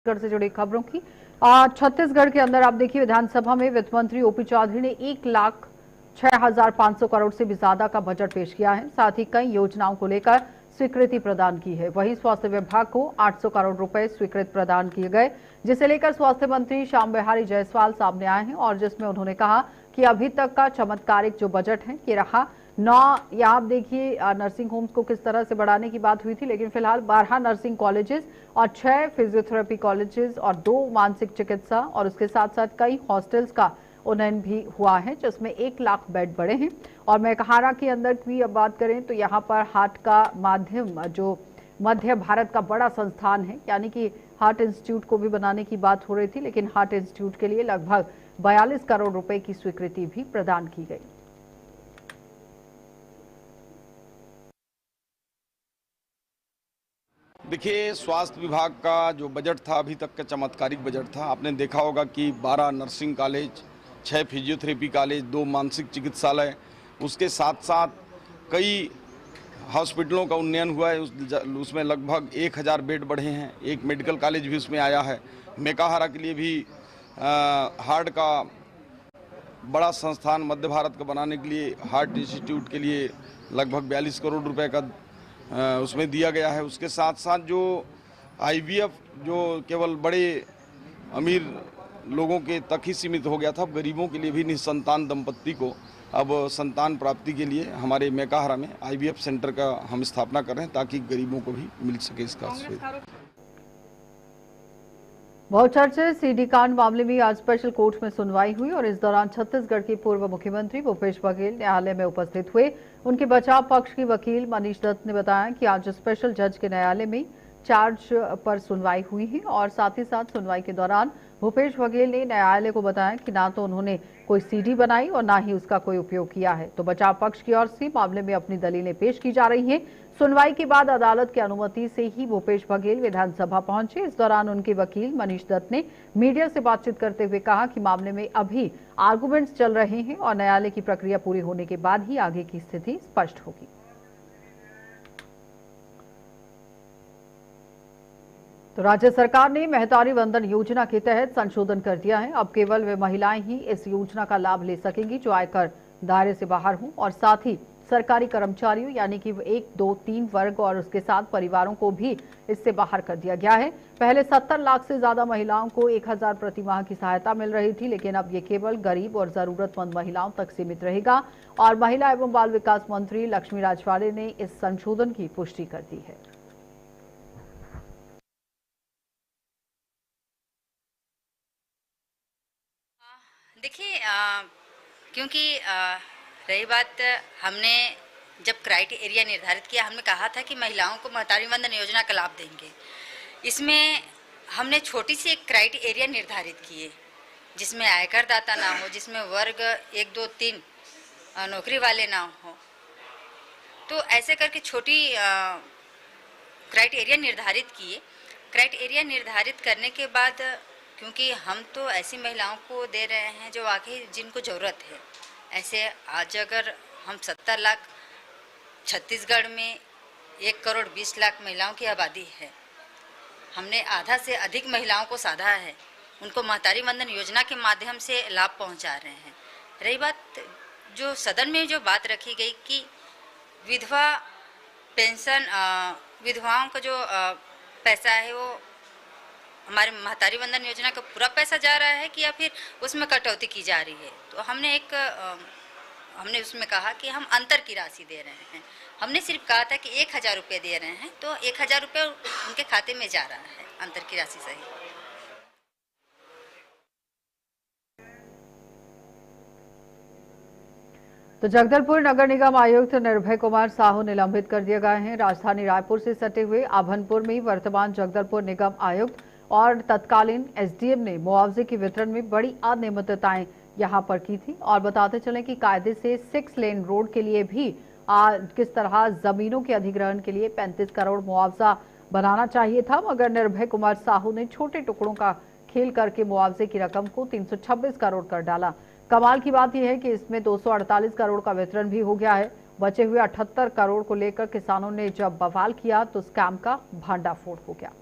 छत्तीसगढ़ से जुड़ी खबरों की। छत्तीसगढ़ के अंदर आप देखिए, विधानसभा में वित्त मंत्री ओपी चौधरी ने 1,06,500 करोड़ से भी ज्यादा का बजट पेश किया है। साथ ही कई योजनाओं को लेकर स्वीकृति प्रदान की है। वहीं स्वास्थ्य विभाग को 800 करोड़ रुपए स्वीकृत प्रदान किए गए, जिसे लेकर स्वास्थ्य मंत्री श्याम बिहारी जायसवाल सामने आए हैं और जिसमें उन्होंने कहा कि अभी तक का चमत्कारिक जो बजट है ये रहा। 9 यहाँ आप देखिए, नर्सिंग होम्स को किस तरह से बढ़ाने की बात हुई थी, लेकिन फिलहाल 12 नर्सिंग कॉलेजेस और 6 फिजियोथेरेपी कॉलेजेस और 2 मानसिक चिकित्सा और उसके साथ साथ कई हॉस्टल्स का उन्नयन भी हुआ है, जिसमें 1 लाख बेड बढ़े हैं। और मेघहारा के अंदर की अब बात करें तो यहाँ पर हार्ट का माध्यम जो मध्य भारत का बड़ा संस्थान है, यानी कि हार्ट इंस्टीट्यूट को भी बनाने की बात हो रही थी, लेकिन हार्ट इंस्टीट्यूट के लिए लगभग 42 करोड़ रुपए की स्वीकृति भी प्रदान की गई। देखिए, स्वास्थ्य विभाग का जो बजट था अभी तक का चमत्कारिक बजट था। आपने देखा होगा कि 12 नर्सिंग कॉलेज, 6 फिजियोथेरेपी कॉलेज, 2 मानसिक चिकित्सालय, उसके साथ साथ कई हॉस्पिटलों का उन्नयन हुआ है। उसमें लगभग 1000 बेड बढ़े हैं। एक मेडिकल कॉलेज भी उसमें आया है। मेकाहारा के लिए भी हार्ट का बड़ा संस्थान मध्य भारत का बनाने के लिए हार्ट इंस्टीट्यूट के लिए लगभग 42 करोड़ रुपए का उसमें दिया गया है। उसके साथ साथ जो आईवीएफ जो केवल बड़े अमीर लोगों के तक ही सीमित हो गया था, गरीबों के लिए भी निसंतान दंपत्ति को अब संतान प्राप्ति के लिए हमारे मेकाहारा में आईवीएफ सेंटर का हम स्थापना कर रहे हैं, ताकि गरीबों को भी मिल सके इसका सुविधा। बहुचर्चित सीडी कांड मामले में आज स्पेशल कोर्ट में सुनवाई हुई और इस दौरान छत्तीसगढ़ के पूर्व मुख्यमंत्री भूपेश बघेल न्यायालय में उपस्थित हुए। उनके बचाव पक्ष की वकील मनीष दत्त ने बताया कि आज स्पेशल जज के न्यायालय में चार्ज पर सुनवाई हुई है और साथ ही साथ सुनवाई के दौरान भूपेश बघेल ने न्यायालय को बताया कि ना तो उन्होंने कोई सीडी बनाई और ना ही उसका कोई उपयोग किया है। तो बचाव पक्ष की ओर से मामले में अपनी दलीलें पेश की जा रही हैं। सुनवाई के बाद अदालत की अनुमति से ही भूपेश बघेल विधानसभा पहुंचे। इस दौरान उनके वकील मनीष दत्त ने मीडिया से बातचीत करते हुए कहा कि मामले में अभी आर्गुमेंट्स चल रहे हैं और न्यायालय की प्रक्रिया पूरी होने के बाद ही आगे की स्थिति स्पष्ट होगी। तो राज्य सरकार ने महतारी वंदन योजना के तहत संशोधन कर दिया है। अब केवल वे महिलाएं ही इस योजना का लाभ ले सकेंगी जो आयकर दायरे से बाहर हों और साथ ही सरकारी कर्मचारियों यानी कि 1, 2, 3 वर्ग और उसके साथ परिवारों को भी इससे बाहर कर दिया गया है। पहले 70 लाख से ज्यादा महिलाओं को 1000 प्रति माह की सहायता मिल रही थी, लेकिन अब ये केवल गरीब और जरूरतमंद महिलाओं तक सीमित रहेगा। और महिला एवं बाल विकास मंत्री लक्ष्मी राजवाड़े ने इस संशोधन की पुष्टि कर दी है। देखिए, क्योंकि रही बात, हमने जब क्राइटेरिया निर्धारित किया, हमने कहा था कि महिलाओं को महतारी वंदन योजना का लाभ देंगे। इसमें हमने छोटी सी एक क्राइटेरिया निर्धारित किए जिसमें आयकर दाता ना हो, जिसमें वर्ग 1, 2, 3 नौकरी वाले ना हो। तो ऐसे करके छोटी क्राइटेरिया निर्धारित किए। क्राइटेरिया निर्धारित करने के बाद, क्योंकि हम तो ऐसी महिलाओं को दे रहे हैं जो वाकई जिनको ज़रूरत है। ऐसे आज अगर हम 70 लाख, छत्तीसगढ़ में 1 करोड़ 20 लाख महिलाओं की आबादी है, हमने आधा से अधिक महिलाओं को साधा है, उनको महतारी वंदन योजना के माध्यम से लाभ पहुंचा रहे हैं। रही बात, जो सदन में जो बात रखी गई कि विधवा पेंशन, विधवाओं का जो पैसा है वो हमारे महतारी वंदन योजना का पूरा पैसा जा रहा है कि या फिर उसमें कटौती की जा रही है। तो हमने उसमें कहा कि हम अंतर की राशि दे रहे हैं। हमने सिर्फ कहा था कि 1000 रुपये दे रहे हैं, तो 1000 रुपये उनके खाते में जा रहा है, अंतर की राशि सही। तो जगदलपुर नगर निगम आयुक्त निर्भय कुमार साहू निलंबित कर दिए गए हैं। राजधानी रायपुर से सटे हुए आभनपुर में वर्तमान जगदलपुर निगम आयुक्त और तत्कालीन एसडीएम ने मुआवजे के वितरण में बड़ी अनियमितताएं यहां पर की थी। और बताते चलें कि कायदे से 6 लेन रोड के लिए भी किस तरह जमीनों के अधिग्रहण के लिए 35 करोड़ मुआवजा बनाना चाहिए था, मगर निर्भय कुमार साहू ने छोटे टुकड़ों का खेल करके मुआवजे की रकम को 326 करोड़ कर डाला। कमाल की बात यह है कि इसमें 248 करोड़ का वितरण भी हो गया है। बचे हुए 78 करोड़ को लेकर किसानों ने जब बवाल किया तो स्कैम का भांडाफोड़ हो गया।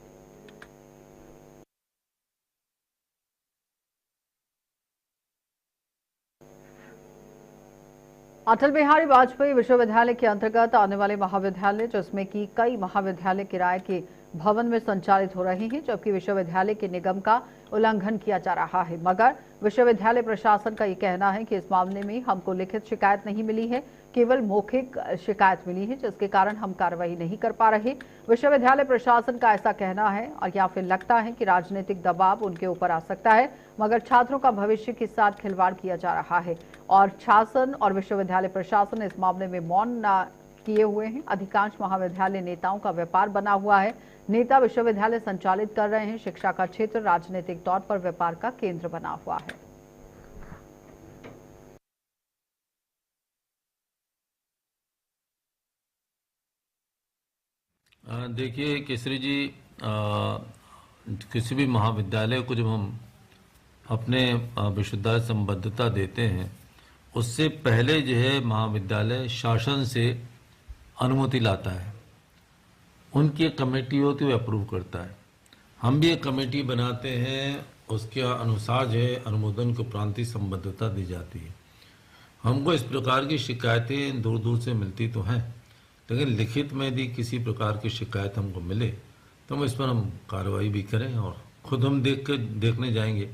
अटल बिहारी वाजपेयी विश्वविद्यालय के अंतर्गत आने वाले महाविद्यालय, जिसमें कि कई महाविद्यालय किराए के भवन में संचालित हो रहे हैं, जबकि विश्वविद्यालय के निगम का उल्लंघन किया जा रहा है। मगर विश्वविद्यालय प्रशासन का ये कहना है कि इस मामले में हमको लिखित शिकायत नहीं मिली है, केवल मौखिक शिकायत मिली है, जिसके कारण हम कार्रवाई नहीं कर पा रहे। विश्वविद्यालय प्रशासन का ऐसा कहना है, और या फिर लगता है कि राजनीतिक दबाव उनके ऊपर आ सकता है, मगर छात्रों का भविष्य के साथ खिलवाड़ किया जा रहा है और शासन और विश्वविद्यालय प्रशासन इस मामले में मौन किए हुए हैं। अधिकांश महाविद्यालय नेताओं का व्यापार बना हुआ है। नेता विश्वविद्यालय संचालित कर रहे हैं। शिक्षा का क्षेत्र राजनीतिक तौर पर व्यापार का केंद्र बना हुआ है। देखिए केसरी जी, किसी भी महाविद्यालय को जब हम अपने विश्वविद्यालय संबद्धता देते हैं, उससे पहले जो है महाविद्यालय शासन से अनुमति लाता है। उनकी एक कमेटी होती है, वो अप्रूव करता है। हम भी एक कमेटी बनाते हैं, उसके अनुसार जो है अनुमोदन को उपरांत संबद्धता दी जाती है। हमको इस प्रकार की शिकायतें दूर दूर से मिलती तो हैं, लेकिन लिखित में यदि किसी प्रकार की शिकायत हमको मिले तो हम इस पर कार्रवाई भी करें और खुद हम देखने जाएंगे।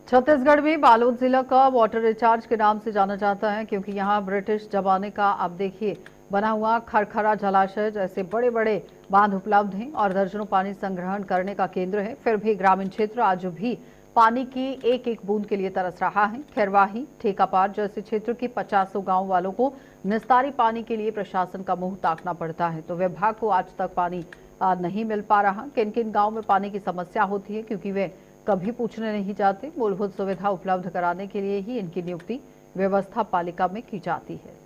छत्तीसगढ़ में बालोद जिला का वाटर रिचार्ज के नाम से जाना जाता है, क्योंकि यहां ब्रिटिश जमाने का आप देखिए बना हुआ खरखरा जलाशय जैसे बड़े बड़े बांध उपलब्ध हैं और दर्जनों पानी संग्रहण करने का केंद्र है। फिर भी ग्रामीण क्षेत्र आज भी पानी की एक एक बूंद के लिए तरस रहा है। खैरवाही, ठेकापार जैसे क्षेत्र के 50 गांव वालों को निस्तारी पानी के लिए प्रशासन का मुंह ताकना पड़ता है, तो विभाग को आज तक पानी नहीं मिल पा रहा। किन किन गाँव में पानी की समस्या होती है, क्योंकि वे कभी पूछने नहीं जाते। मूलभूत सुविधा उपलब्ध कराने के लिए ही इनकी नियुक्ति व्यवस्था पालिका में की जाती है।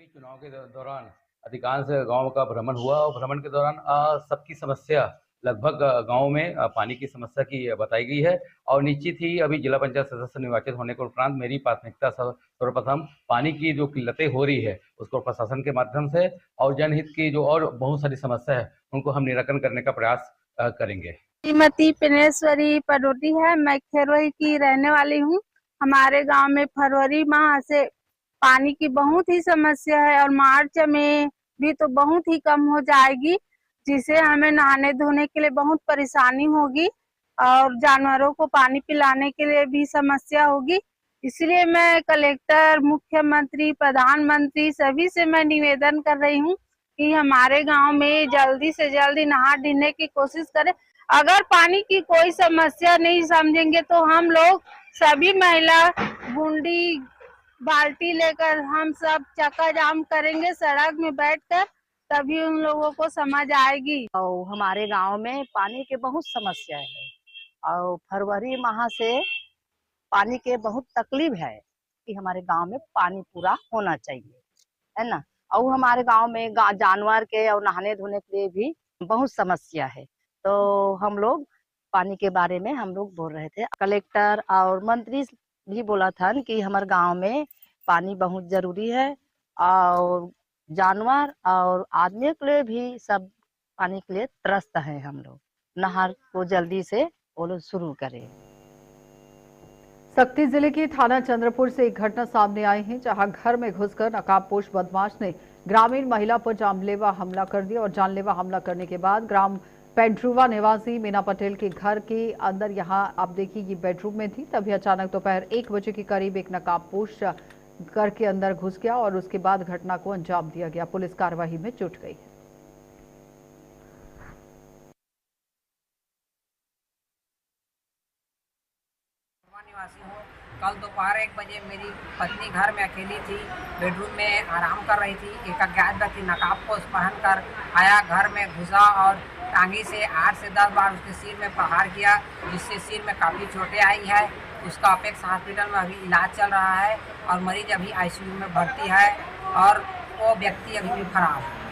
चुनाव के दौरान अधिकांश गांव का भ्रमण हुआ और भ्रमण के दौरान सबकी समस्या लगभग गांव में पानी की समस्या की बताई गई है और निश्चित ही अभी जिला पंचायत सदस्य निर्वाचित होने के उपरांत मेरी प्राथमिकता सर्वप्रथम पानी की जो किल्लतें हो रही है उसको प्रशासन के माध्यम से और जनहित की जो और बहुत सारी समस्या है उनको हम निराकरण करने का प्रयास करेंगे। श्रीमती पिनेश्वरी पडोटी है, मैं खैरवाही की रहने वाली हूँ। हमारे गांव में फरवरी माह से पानी की बहुत ही समस्या है और मार्च में भी तो बहुत ही कम हो जाएगी, जिसे हमें नहाने धोने के लिए बहुत परेशानी होगी और जानवरों को पानी पिलाने के लिए भी समस्या होगी। इसलिए मैं कलेक्टर, मुख्यमंत्री, प्रधानमंत्री सभी से मैं निवेदन कर रही हूँ कि हमारे गांव में जल्दी से जल्दी नहा ढीने की कोशिश करें। अगर पानी की कोई समस्या नहीं समझेंगे तो हम लोग सभी महिला बूंदी बाल्टी लेकर हम सब चक्का जाम करेंगे सड़क में बैठकर, तभी उन लोगों को समझ आएगी। और हमारे गांव में पानी के बहुत समस्या है और फरवरी माह से पानी के बहुत तकलीफ है कि हमारे गांव में पानी पूरा होना चाहिए, है ना। और हमारे गांव में जानवर के और नहाने धोने के लिए भी बहुत समस्या है, तो हम लोग पानी के बारे में हम लोग बोल रहे थे। कलेक्टर और मंत्री भी बोला था कि हमारे गांव में पानी बहुत जरूरी है और जानवर और आदमी के लिए भी सब पानी के लिए त्रस्त है। हम लोग नहर को जल्दी से वो लोग शुरू करें। सक्ती जिले के थाना चंद्रपुर से एक घटना सामने आई है, जहां घर में घुसकर नकाबपोश बदमाश ने ग्रामीण महिला पर जानलेवा हमला कर दिया और जानलेवा हमला करने के बाद ग्राम पेंड्रुवा निवासी मीना पटेल के घर के अंदर, यहां आप देखिए ये बेडरूम में थी, तभी अचानक दोपहर 1 बजे के करीब एक नकाबपोश घर के अंदर घुस गया और उसके बाद घटना को अंजाम दिया गया। पुलिस कार्रवाई में जुट गई है। निवासी हूँ। कल दोपहर 1 बजे मेरी पत्नी घर में अकेली थी, बेडरूम में आराम कर रही थी। एक अज्ञात व्यक्ति नकाबपोश पहनकर आया, घर में घुसा और टांगी से 8 से 10 बार उसके सिर में प्रहार किया, जिससे सिर में काफ़ी चोटें आई है। उसका अपेक्स हॉस्पिटल में अभी इलाज चल रहा है और मरीज अभी आईसीयू में भर्ती है और वो व्यक्ति अभी भी फरार है।